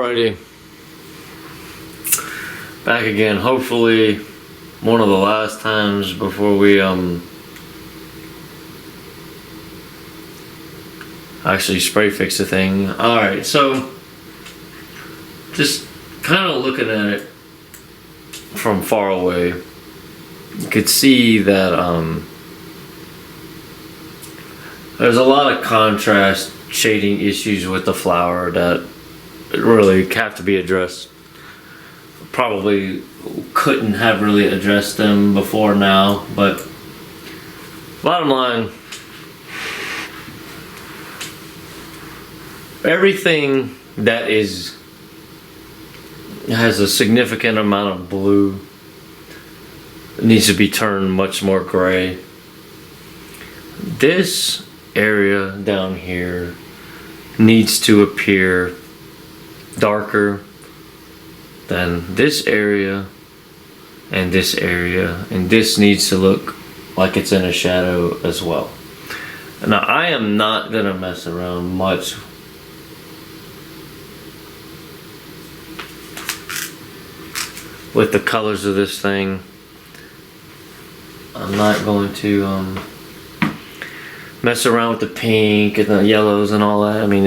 Alrighty, back again. Hopefully one of the last times before we actually spray fix the thing. Alright, so just kind of looking at it from far away, you could see that there's a lot of contrast shading issues with the flower that really have to be addressed. Probably couldn't have really addressed them before now, but bottom line, everything that has a significant amount of blue needs to be turned much more gray. This area down here needs to appear darker than this area and this area, and this needs to look like it's in a shadow as well. Now I am not gonna mess around much with the colors of this thing. I'm not going to mess around with the pink and the yellows and all that. I mean,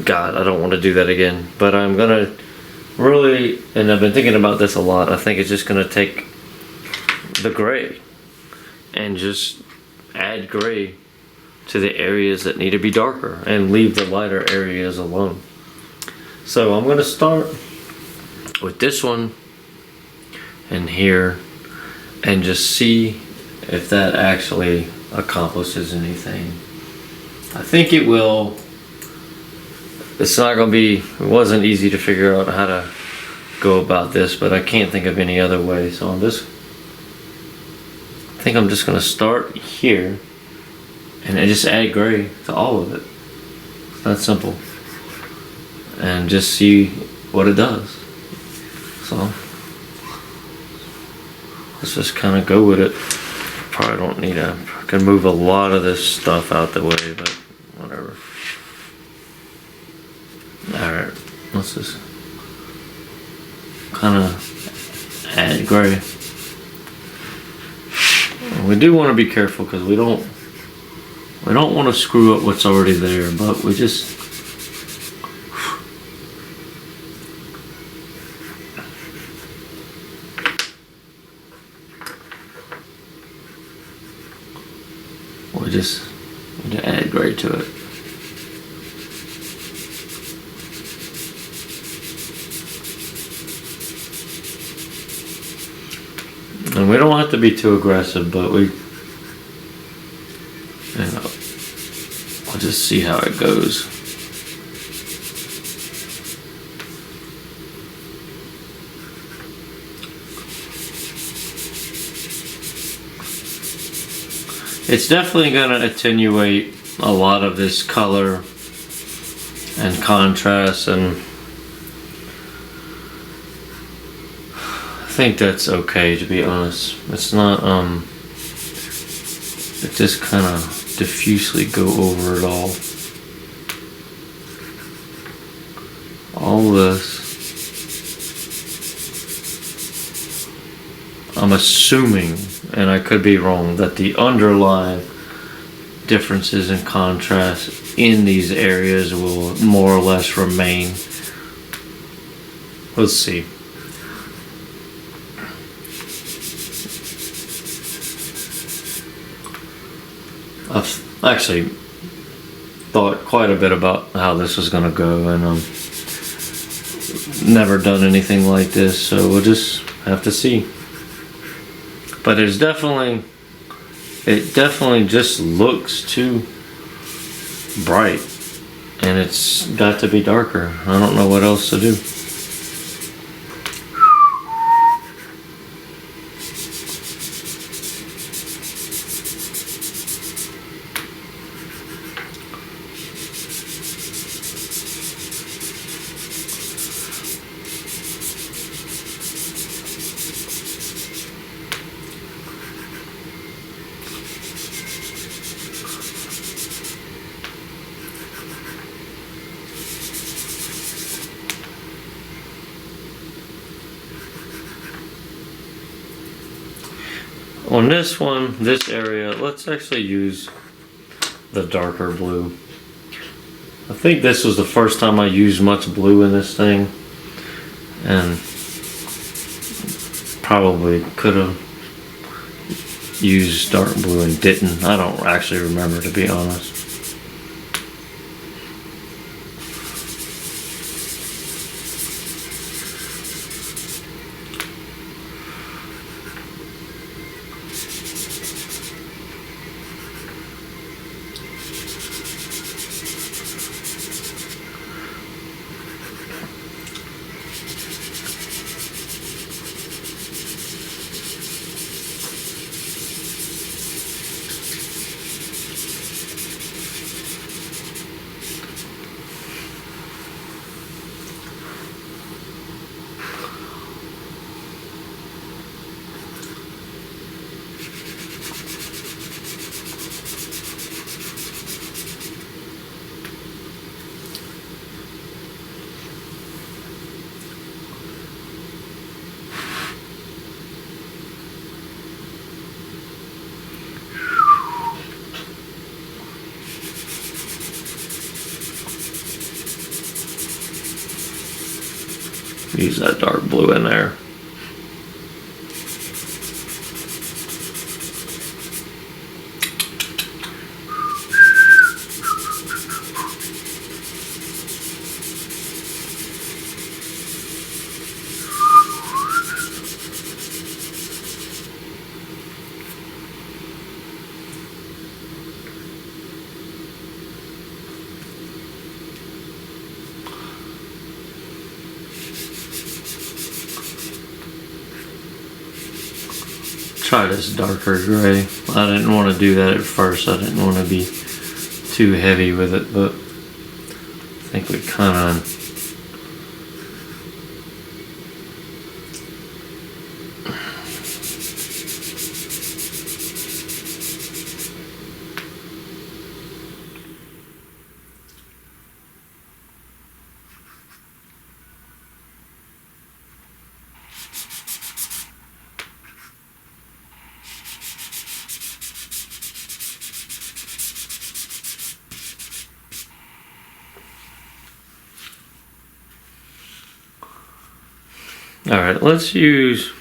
God, I don't want to do that again. But I'm gonna really, and I've been thinking about this a lot, I think it's just gonna take the gray and just add gray to the areas that need to be darker and leave the lighter areas alone. So I'm gonna start with this one and here and just see if that actually accomplishes anything. I think it will. It's not gonna be, it wasn't easy to figure out how to go about this, but I can't think of any other way. So I think I'm just gonna start here and I just add gray to all of it. It's that simple. And just see what it does. So let's just kind of go with it. Probably don't need I can move a lot of this stuff out the way, but whatever. Alright, let's just kind of add gray. We do want to be careful because we don't want to screw up what's already there, but we just need to add gray to it. And we don't have to be too aggressive, but we'll just see how it goes. It's definitely going to attenuate a lot of this color and contrast, and I think that's okay, to be honest. It's not, it just kind of diffusely go over it all. All this. I'm assuming, and I could be wrong, that the underlying differences in contrast in these areas will more or less remain. Let's see. I've actually thought quite a bit about how this was going to go, and never done anything like this, so we'll just have to see. But it definitely just looks too bright, and it's got to be darker. I don't know what else to do. on this one, this area, let's actually use the darker blue. I think this was the first time I used much blue in this thing, and probably could have used dark blue and didn't. I don't actually remember, to be honest. Use that dark blue in there. Try this darker gray. I didn't want to do that at first. I didn't want to be too heavy with it, but I think we kind of all right, let's use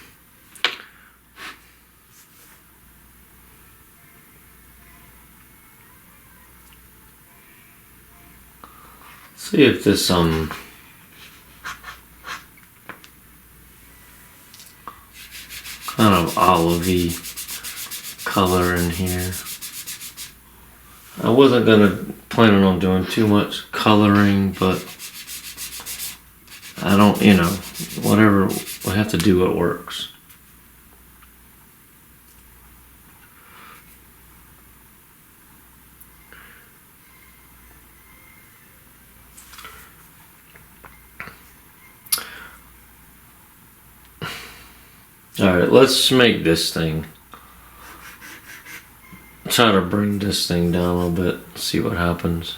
see if this kind of olivey color in here. I wasn't planning on doing too much coloring, but I don't, whatever we have to do, it works. Alright, let's make this thing. Try to bring this thing down a little bit, see what happens.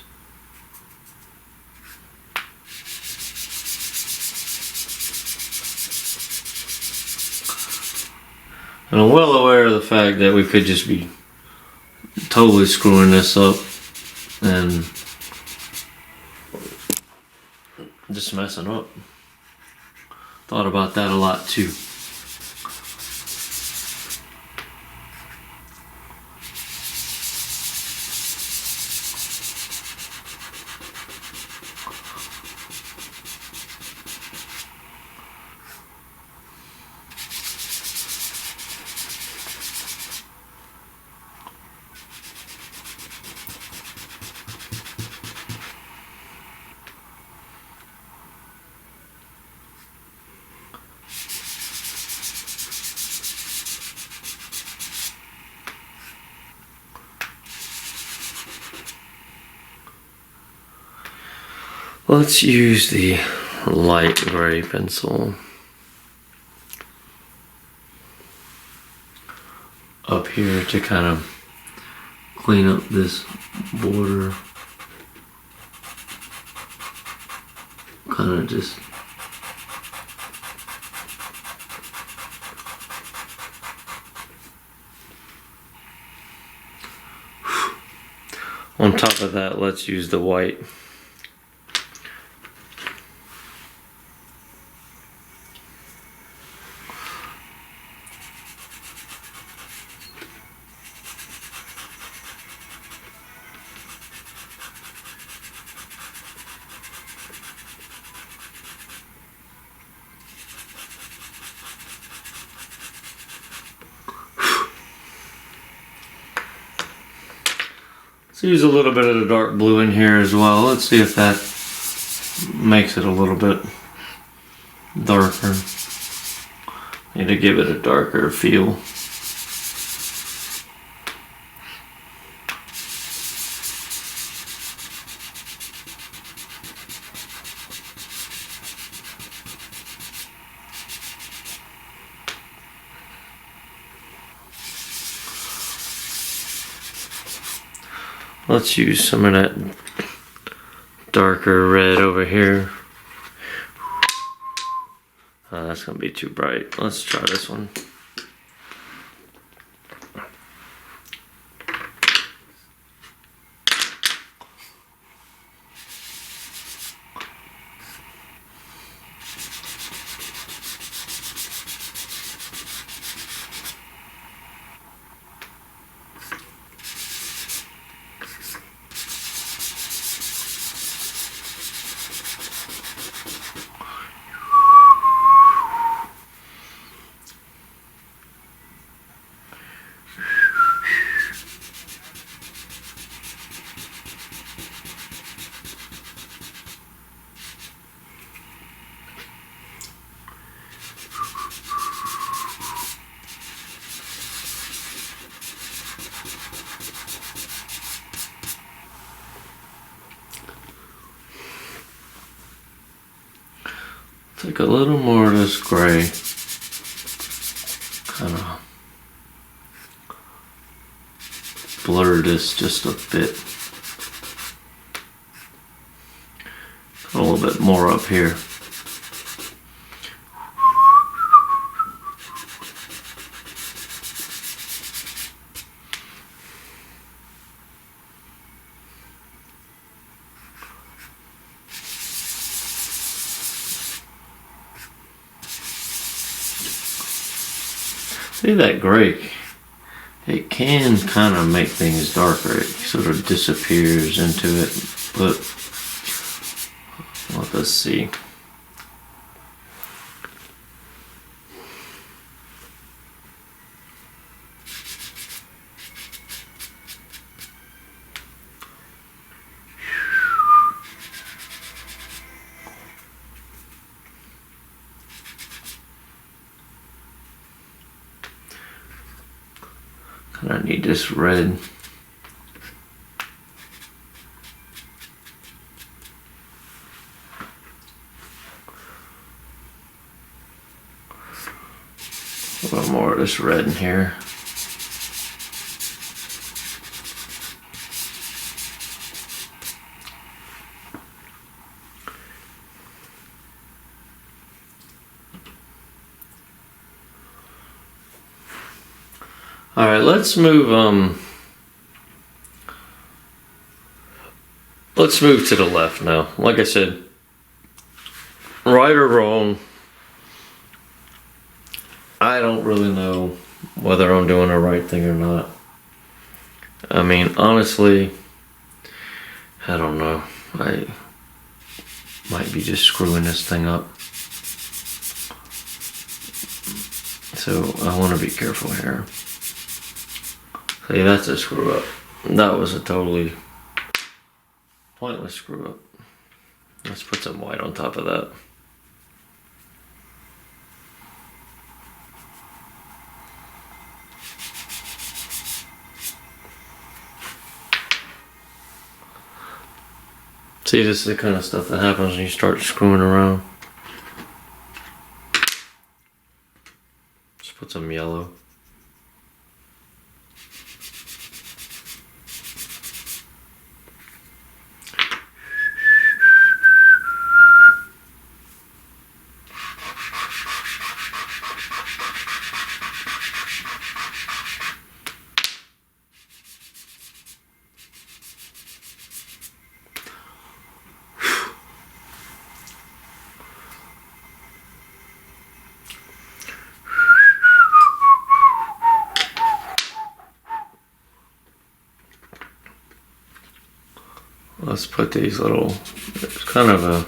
And I'm well aware of the fact that we could just be totally screwing this up and just messing up. Thought about that a lot too. Let's use the light gray pencil up here to kind of clean up this border. Kind of just On top of that, let's use the white. Let's use a little bit of the dark blue in here as well. Let's see if that makes it a little bit darker. Need to give it a darker feel. Let's use some of that darker red over here. Oh, that's gonna be too bright. Let's try this one. Take a little more of this gray, kind of blur this just a bit. A little bit more up here. See that gray, it can kind of make things darker. It sort of disappears into it, but let us see. I need this red. A little more of this red in here. All right, let's move to the left now. Like I said, right or wrong, I don't really know whether I'm doing the right thing or not. I mean, honestly, I don't know. I might be just screwing this thing up. So I want to be careful here. See, that's a screw up. That was a totally pointless screw up. Let's put some white on top of that. See, this is the kind of stuff that happens when you start screwing around. Just put some yellow. Let's put these little, it's kind of a,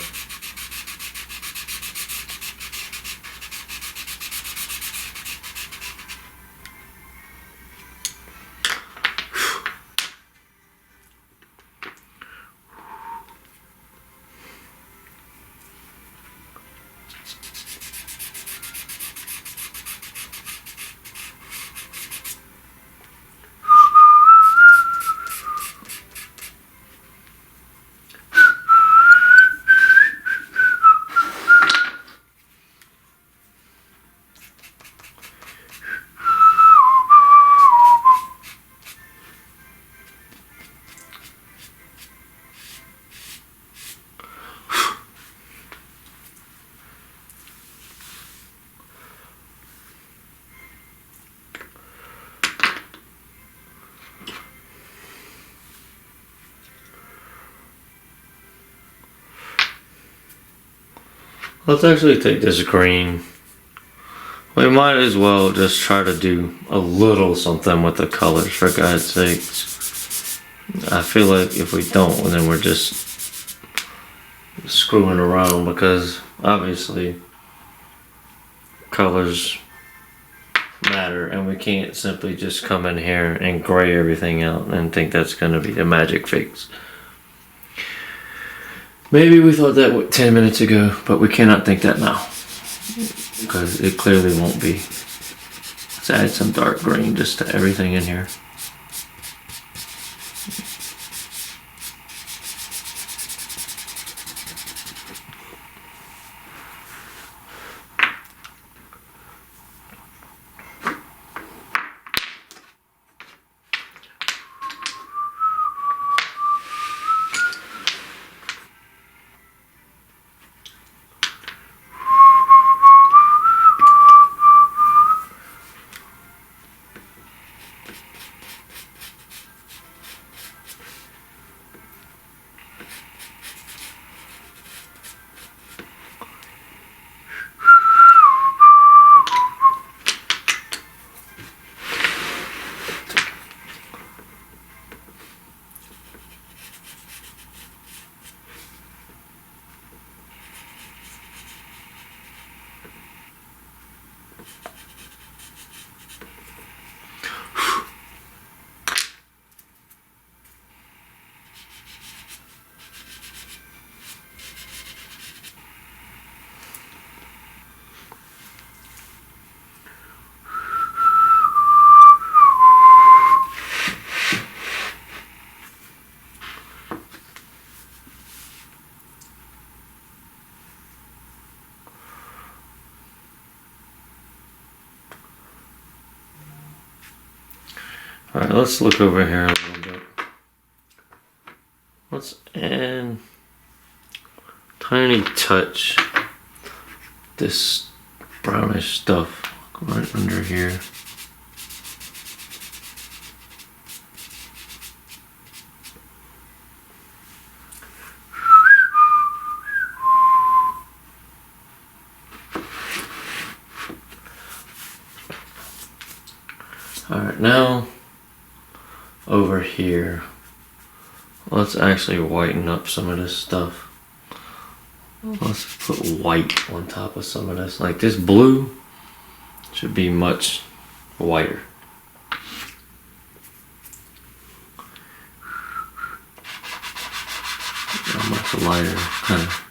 let's actually take this green. We might as well just try to do a little something with the colors, for God's sakes. I feel like if we don't, then we're just screwing around, because obviously colors matter, and we can't simply just come in here and gray everything out and think that's going to be the magic fix. Maybe we thought that 10 minutes ago, but we cannot think that now, because it clearly won't be. Let's add some dark green just to everything in here. Alright, let's look over here a little bit. Let's add tiny touch this brownish stuff right under here. Alright, now over here, let's actually whiten up some of this stuff. Let's put white on top of some of this. Like this blue should be much whiter. Much lighter, kind of.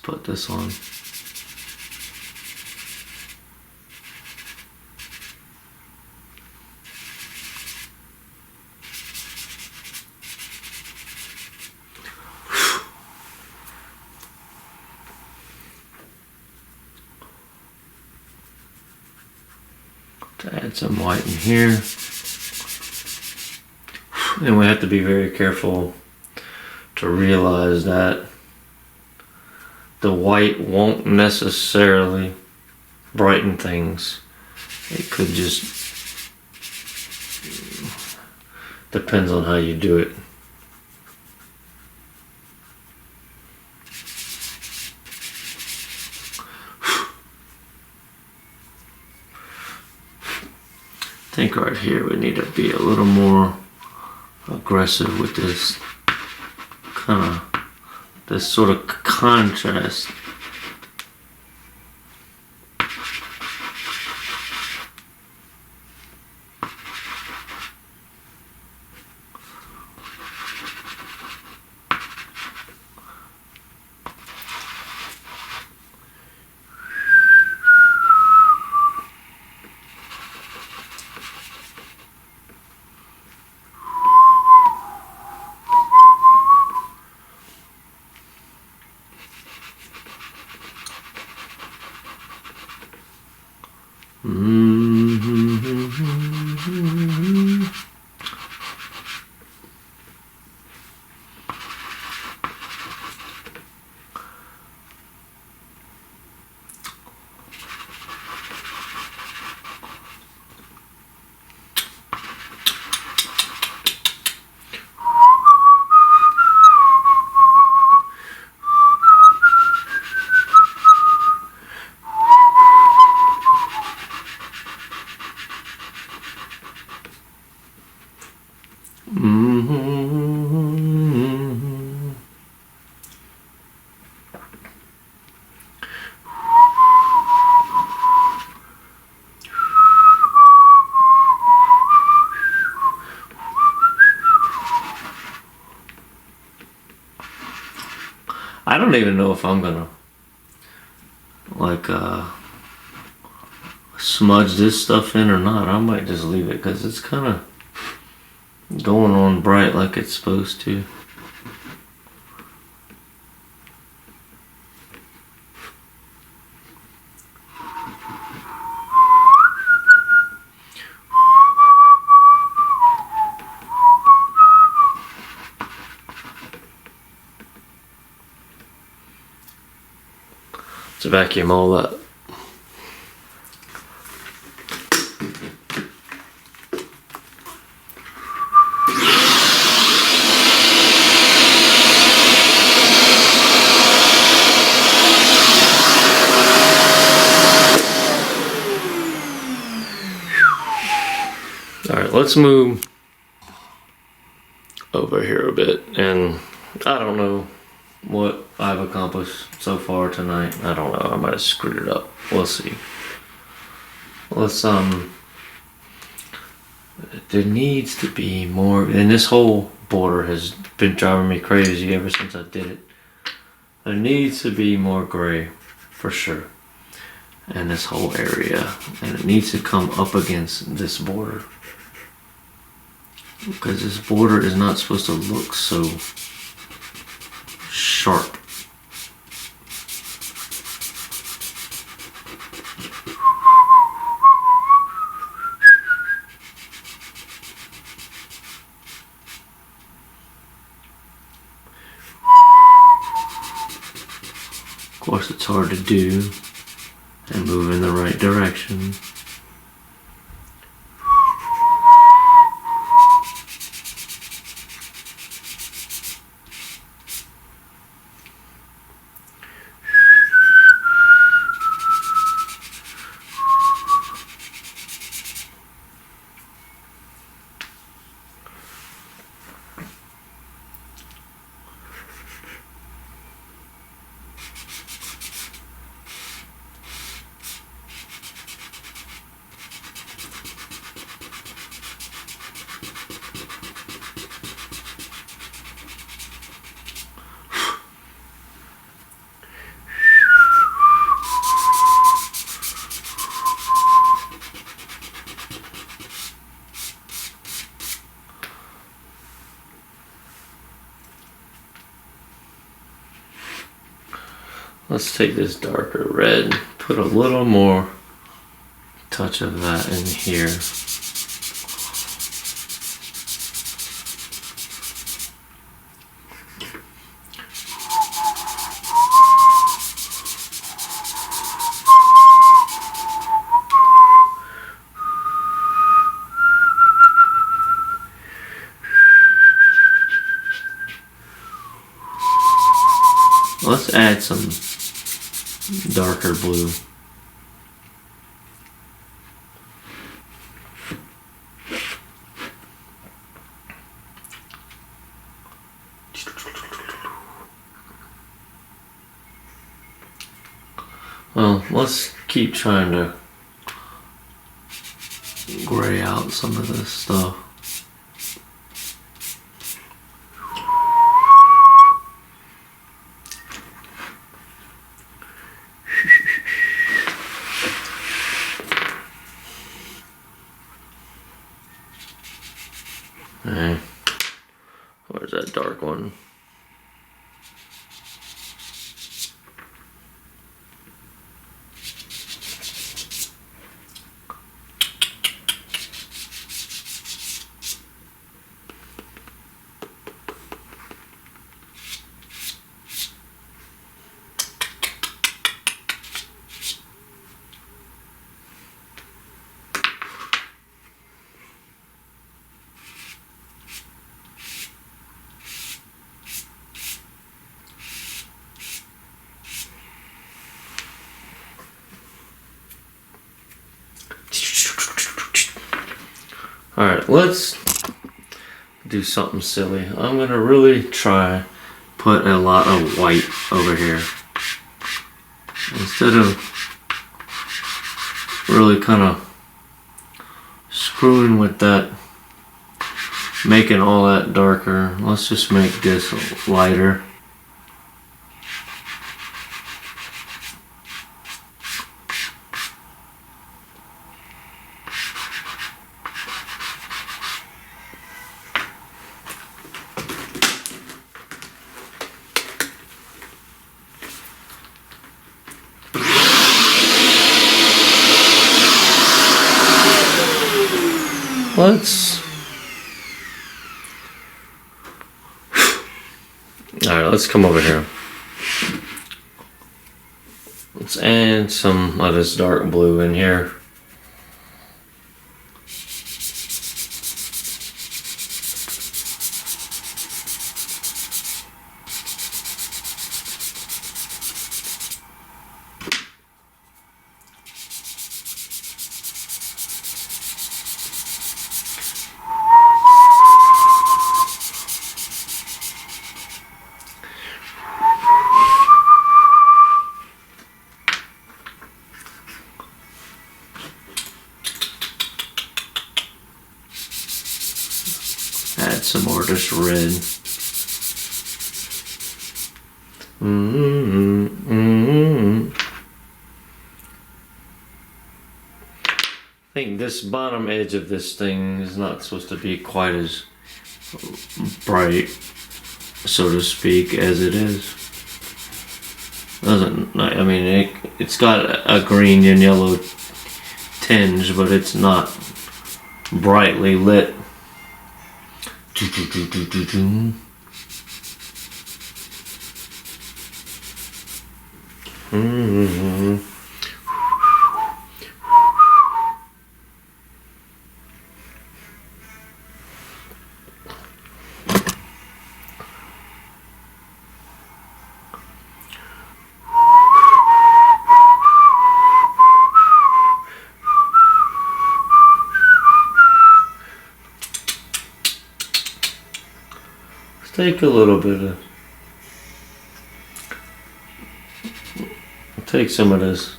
Put this on. To add some white in here. And we have to be very careful to realize that the white won't necessarily brighten things. It could just, depends on how you do it. think right here we need to be a little more aggressive with this this sort of contrast. I don't even know if I'm gonna like smudge this stuff in or not. I might just leave it because it's kind of going on bright like it's supposed to. To vacuum all that. All right, let's move over here a bit, and I don't know what I've accomplished so far tonight. I don't know. I might have screwed it up. We'll see. Let's there needs to be more, and this whole border has been driving me crazy ever since I did it. There needs to be more gray for sure in this whole area, and it needs to come up against this border because this border is not supposed to look so sharp. Of course, it's hard to do and move in the right direction. Let's take this darker red, put a little more touch of that in here. Let's add some darker blue. Well, let's keep trying to gray out some of this stuff. Okay. Where's that dark one? Alright, let's do something silly. I'm gonna really try put a lot of white over here. Instead of really kind of screwing with that, making all that darker, let's just make this lighter. Alright, let's come over here. Let's add some of this dark blue in here. Add some more of this red. I think this bottom edge of this thing is not supposed to be quite as bright, so to speak, as it is. I mean, it's got a green and yellow tinge, but it's not brightly lit. Take a little bit of, take some of this,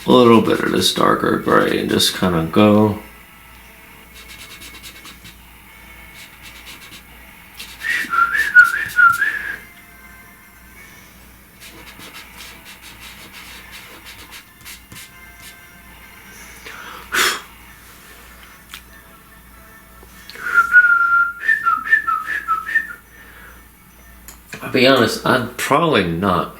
a little bit of this darker gray and just kind of go. I'll be honest, I'm probably not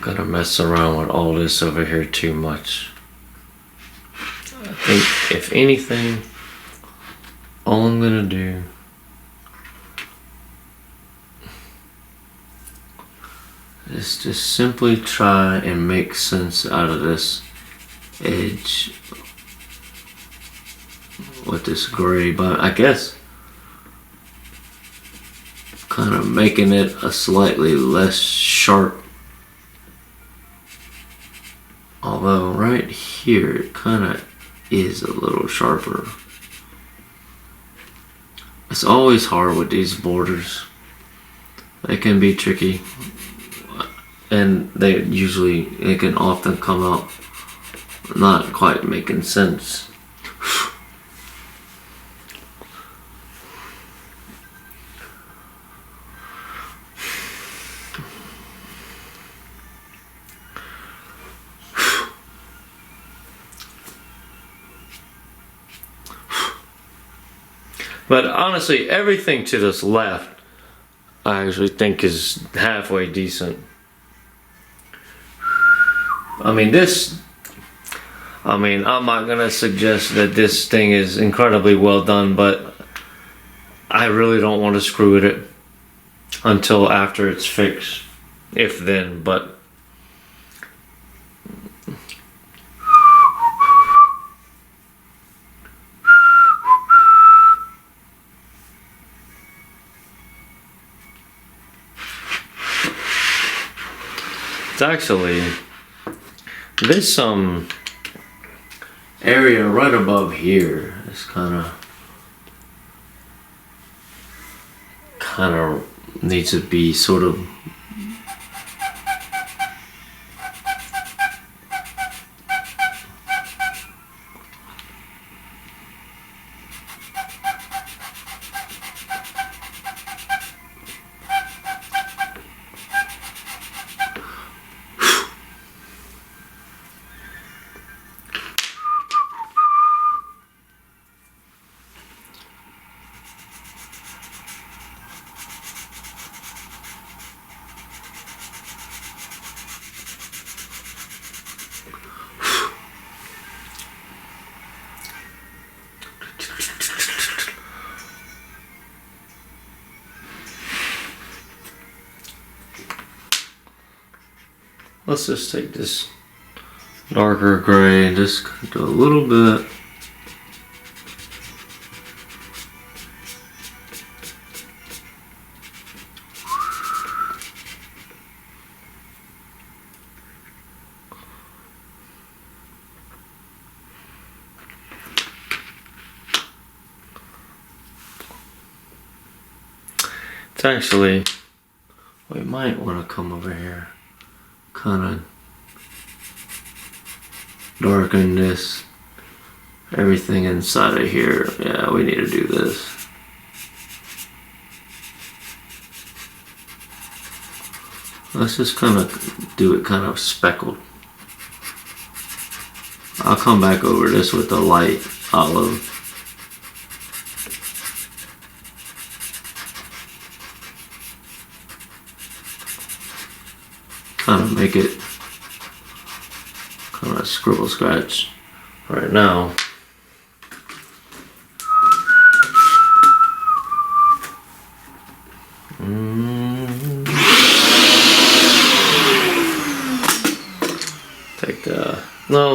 gonna mess around with all this over here too much. I think if anything, all I'm gonna do is just simply try and make sense out of this edge with this gray, but I guess kind of making it a slightly less sharp, although right here it kind of is a little sharper. It's always hard with these borders. They can be tricky. and it can often come out not quite making sense. But honestly, everything to this left, I actually think is halfway decent. I mean, I'm not gonna suggest that this thing is incredibly well done, but I really don't want to screw with it until after it's fixed. If then, but it's actually this area right above here is kind of needs to be sort of let's just take this darker gray and just do a little bit. It's actually, we might want to come over here, kind of darken this, everything inside of here. Yeah, we need to do this. Let's just kind of do it kind of speckled. I'll come back over this with the light olive. Kind of make it kind of scribble scratch right now.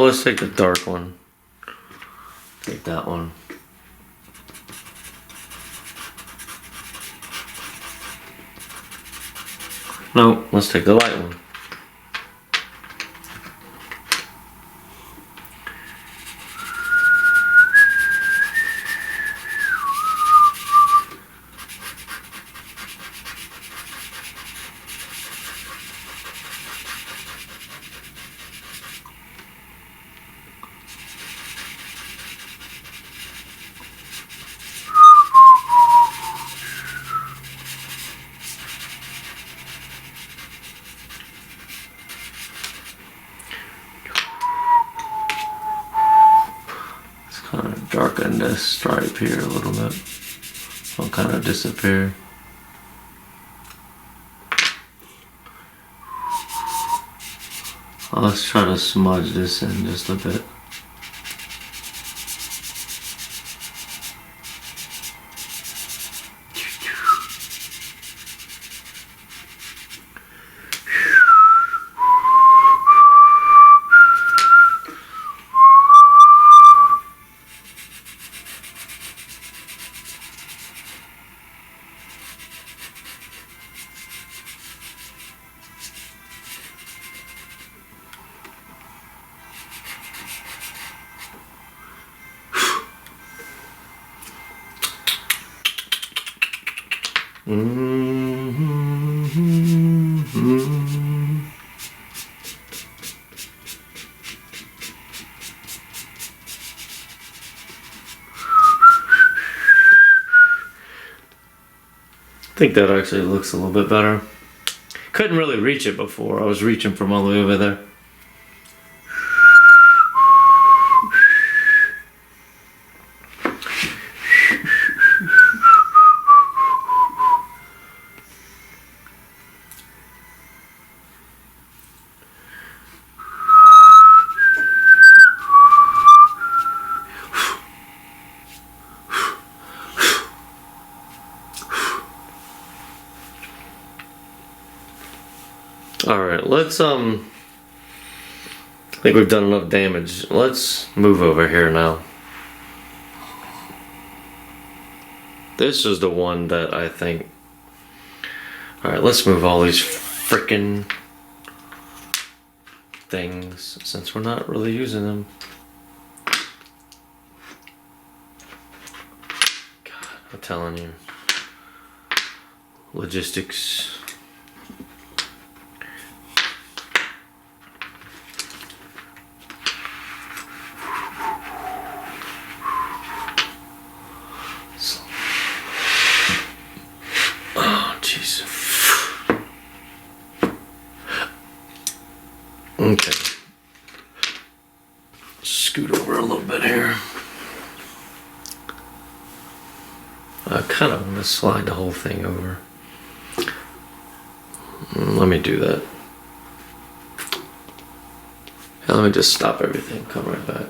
Let's take the dark one. Take that one. No, let's take the light one. Kind of darken this stripe here a little bit. It'll kind of disappear. Let's try to smudge this in just a bit. think that actually looks a little bit better. Couldn't really reach it before. I was reaching from all the way over there. Alright, let's I think we've done enough damage. Let's move over here now. This is the one that I think... Alright, let's move all these frickin' things since we're not really using them. God, I'm telling you. Logistics. Okay. Scoot over a little bit here. I kind of want to slide the whole thing over. Let me do that. Let me just stop everything. Come right back.